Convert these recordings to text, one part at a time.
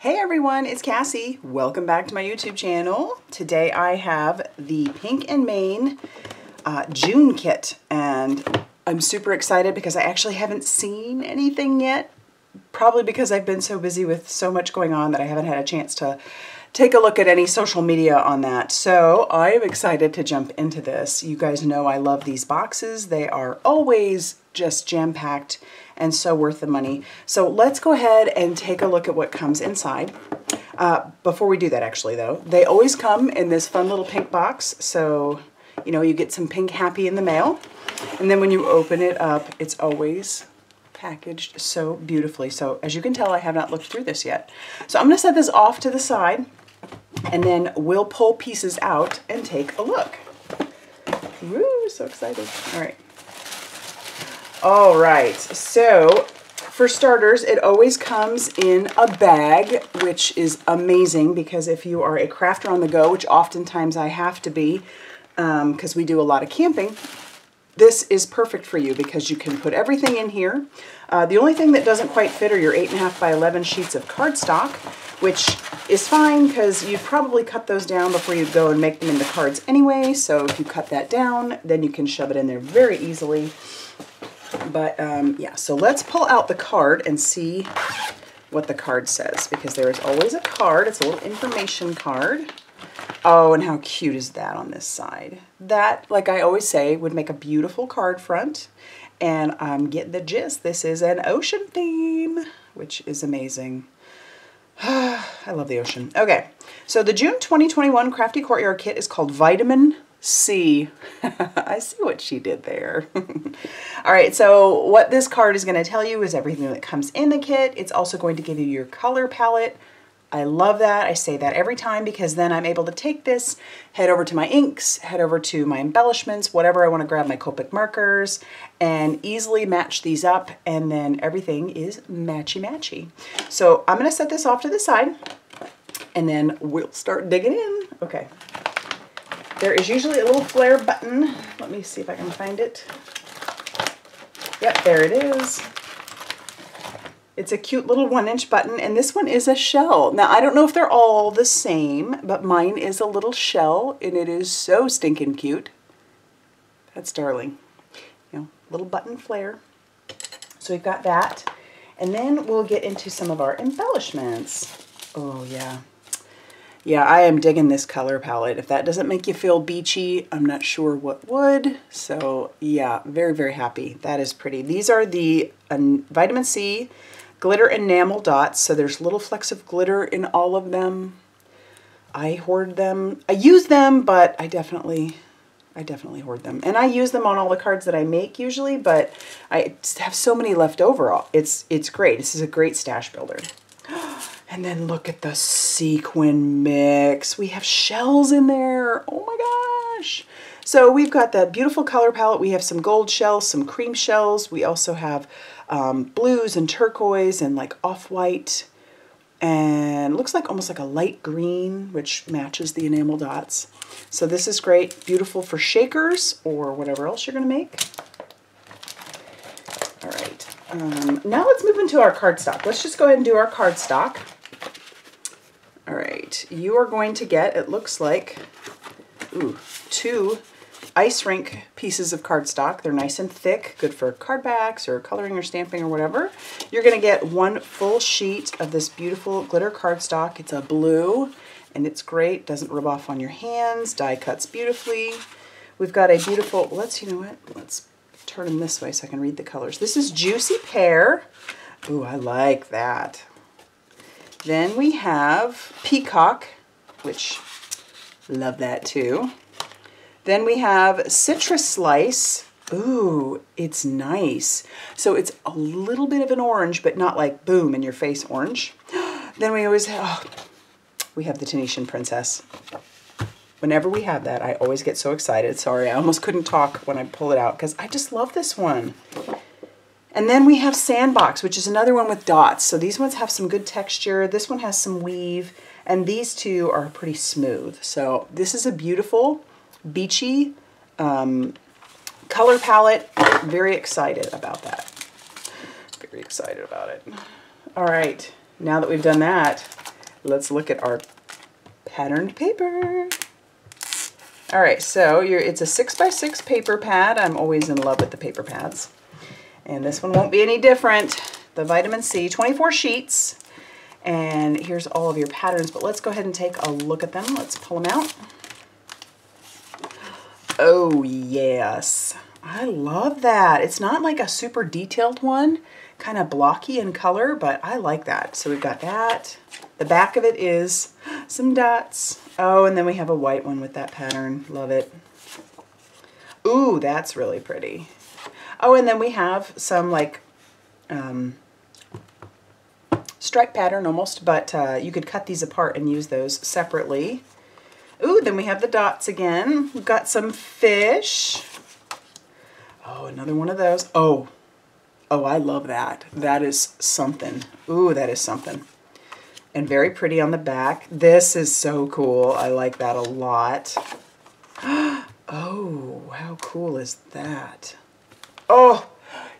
Hey everyone, it's Cassie. Welcome back to my YouTube channel. Today I have the Pink and Main June kit, and I'm super excited because I actually haven't seen anything yet. Probably because I've been so busy with so much going on that I haven't had a chance to take a look at any social media on that. So I am excited to jump into this. You guys know I love these boxes. They are always just jam-packed and so worth the money. So let's go ahead and take a look at what comes inside. Before we do that, actually, though, they always come in this fun little pink box. So, you know, you get some pink happy in the mail. And then when you open it up, it's always packaged so beautifully. So as you can tell, I have not looked through this yet. So I'm going to set this off to the side, and then we'll pull pieces out and take a look. Woo, so excited. All right. All right, so for starters, it always comes in a bag, which is amazing because if you are a crafter on the go, which oftentimes I have to be because we do a lot of camping, this is perfect for you because you can put everything in here. The only thing that doesn't quite fit are your 8.5 by 11 sheets of cardstock, which is fine because you'd probably cut those down before you go and make them into cards anyway. So if you cut that down, then you can shove it in there very easily. But yeah, so let's pull out the card and see what the card says, because there is always a card. It's a little information card. Oh, and how cute is that on this side? That, like I always say, would make a beautiful card front. And I'm getting the gist. This is an ocean theme, which is amazing. I love the ocean. Okay, so the June 2021 Crafty Courtyard kit is called Vitamin C. I see what she did there. All right, so what this card is going to tell you is everything that comes in the kit. It's also going to give you your color palette. I love that. I say that every time because then I'm able to take this, head over to my inks, head over to my embellishments, whatever I want to grab, my Copic markers, and easily match these up, and then everything is matchy-matchy. So I'm going to set this off to the side, and then we'll start digging in. Okay. There is usually a little flare button. Let me see if I can find it. Yep, there it is. It's a cute little 1-inch button, and this one is a shell. Now, I don't know if they're all the same, but mine is a little shell, and it is so stinking cute. That's darling. You know, little button flare. So we've got that. And then we'll get into some of our embellishments. Oh, yeah. Yeah, I am digging this color palette. If that doesn't make you feel beachy, I'm not sure what would. So yeah, very, very happy. That is pretty. These are the Vitamin C Glitter Enamel Dots. So there's little flecks of glitter in all of them. I hoard them. I use them, but I definitely hoard them. And I use them on all the cards that I make usually, but I have so many left over. It's great. This is a great stash builder. And then look at the sequin mix. We have shells in there. Oh my gosh. So we've got that beautiful color palette. We have some gold shells, some cream shells. We also have blues and turquoise and like off-white. And looks like almost like a light green, which matches the enamel dots. So this is great. Beautiful for shakers or whatever else you're going to make. All right. Now let's move into our cardstock. Let's just go ahead and do our cardstock. All right, you are going to get, it looks like, 2 ice rink pieces of cardstock. They're nice and thick, good for card backs or coloring or stamping or whatever. You're going to get 1 full sheet of this beautiful glitter cardstock. It's a blue, and it's great. Doesn't rub off on your hands. Die cuts beautifully. We've got a beautiful, you know what? Let's turn them this way so I can read the colors. This is Juicy Pear. Ooh, I like that. Then we have Peacock, which love that too. Then we have Citrus Slice. Ooh, it's nice. So it's a little bit of an orange, but not like boom in your face orange. Then we always have, we have the Tunisian Princess. Whenever we have that, I always get so excited. Sorry, I almost couldn't talk when I pull it out because I just love this one. And then we have Sandbox, which is another one with dots. So these ones have some good texture. This one has some weave, and these two are pretty smooth. So this is a beautiful, beachy color palette. Very excited about that. Very excited about it. All right, now that we've done that, let's look at our patterned paper. All right, so it's a 6x6 paper pad. I'm always in love with the paper pads. And this one won't be any different. The Vitamin C, 24 sheets. And here's all of your patterns, but let's go ahead and take a look at them. Let's pull them out. Oh, yes. I love that. It's not like a super detailed one, kind of blocky in color, but I like that. So we've got that. The back of it is some dots. Oh, and then we have a white one with that pattern. Love it. Ooh, that's really pretty. Oh, and then we have some like stripe pattern almost, but you could cut these apart and use those separately. Ooh, then we have the dots again. We've got some fish. Oh, another one of those. Oh, I love that. That is something. Ooh, that is something. And very pretty on the back. This is so cool. I like that a lot. Oh, how cool is that? Oh,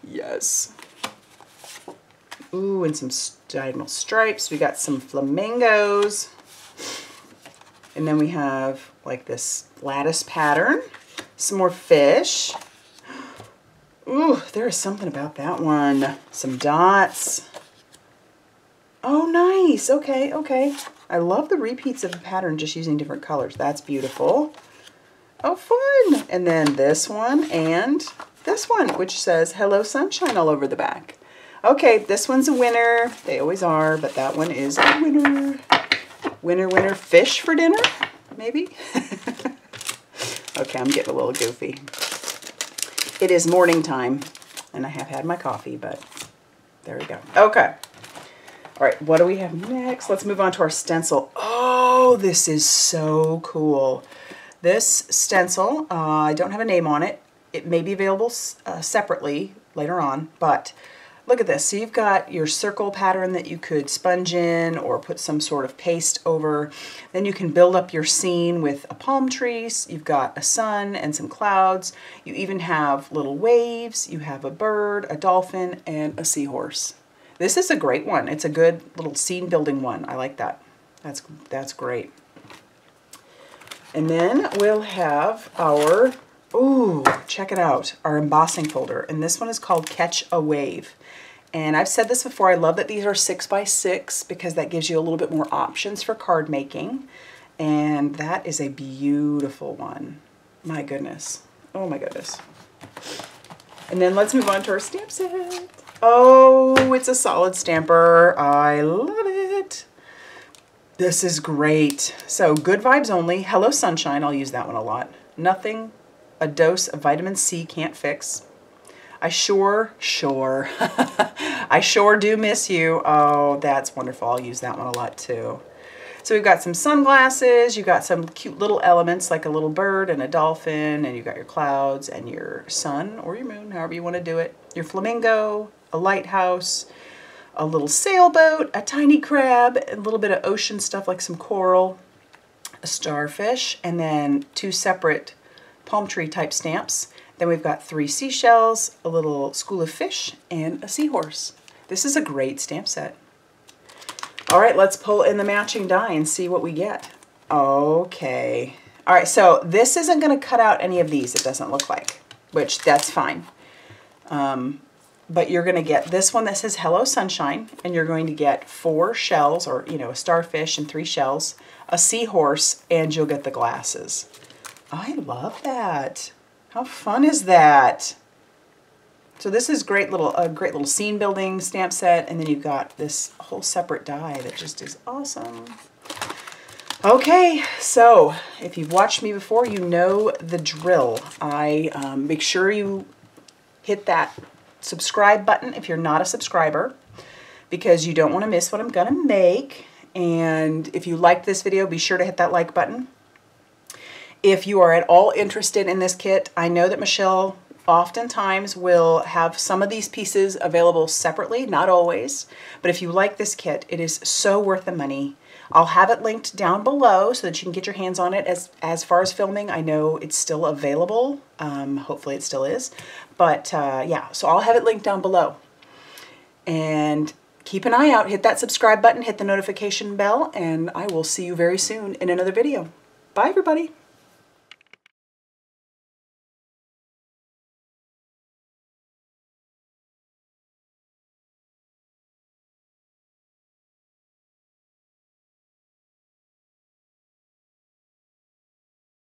yes. Ooh, and some diagonal stripes. We got some flamingos. And then we have like this lattice pattern. Some more fish. Ooh, there is something about that one. Some dots. Oh, nice. Okay, okay. I love the repeats of the pattern just using different colors. That's beautiful. Oh, fun. And then this one and this one, which says Hello Sunshine all over the back. Okay, this one's a winner. They always are, but that one is a winner. Winner, winner, fish for dinner, maybe? Okay, I'm getting a little goofy. It is morning time, and I have had my coffee, but there we go. Okay. All right, what do we have next? Let's move on to our stencil. Oh, this is so cool. This stencil, I don't have a name on it. It may be available separately later on, but look at this. So you've got your circle pattern that you could sponge in or put some sort of paste over. Then you can build up your scene with a palm tree. You've got a sun and some clouds. You even have little waves. You have a bird, a dolphin, and a seahorse. This is a great one. It's a good little scene building one. I like that. That's great. And then we'll have our, ooh, check it out, our embossing folder. And this one is called Catch a Wave. And I've said this before, I love that these are 6x6 because that gives you a little bit more options for card making. And that is a beautiful one. My goodness. Oh my goodness. And then let's move on to our stamp set. Oh, it's a solid stamper. I love it. This is great. So Good Vibes Only, Hello Sunshine, I'll use that one a lot. Nothing a dose of vitamin C can't fix. I sure do miss you. Oh, that's wonderful. I'll use that one a lot too. So we've got some sunglasses, you've got some cute little elements like a little bird and a dolphin, and you've got your clouds and your sun or your moon, however you want to do it. Your flamingo, a lighthouse, a little sailboat, a tiny crab, a little bit of ocean stuff like some coral, a starfish, and then 2 separate palm tree type stamps. Then we've got 3 seashells, a little school of fish, and a seahorse. This is a great stamp set. All right, let's pull in the matching die and see what we get. Okay. All right, so this isn't going to cut out any of these, it doesn't look like, which that's fine. But you're going to get this one that says Hello Sunshine, and you're going to get 4 shells, or, you know, a starfish and 3 shells, a seahorse, and you'll get the glasses. I love that. How fun is that? So this is a great little scene building stamp set, and then you've got this whole separate die that just is awesome. Okay, so if you've watched me before, you know the drill. Make sure you hit that subscribe button if you're not a subscriber, because you don't want to miss what I'm gonna make. And if you liked this video, be sure to hit that like button. If you are at all interested in this kit, I know that Michelle oftentimes will have some of these pieces available separately, not always, but if you like this kit, it is so worth the money. I'll have it linked down below so that you can get your hands on it. As far as filming, I know it's still available. Hopefully it still is. But yeah, so I'll have it linked down below. And keep an eye out, hit that subscribe button, hit the notification bell, and I will see you very soon in another video. Bye, everybody.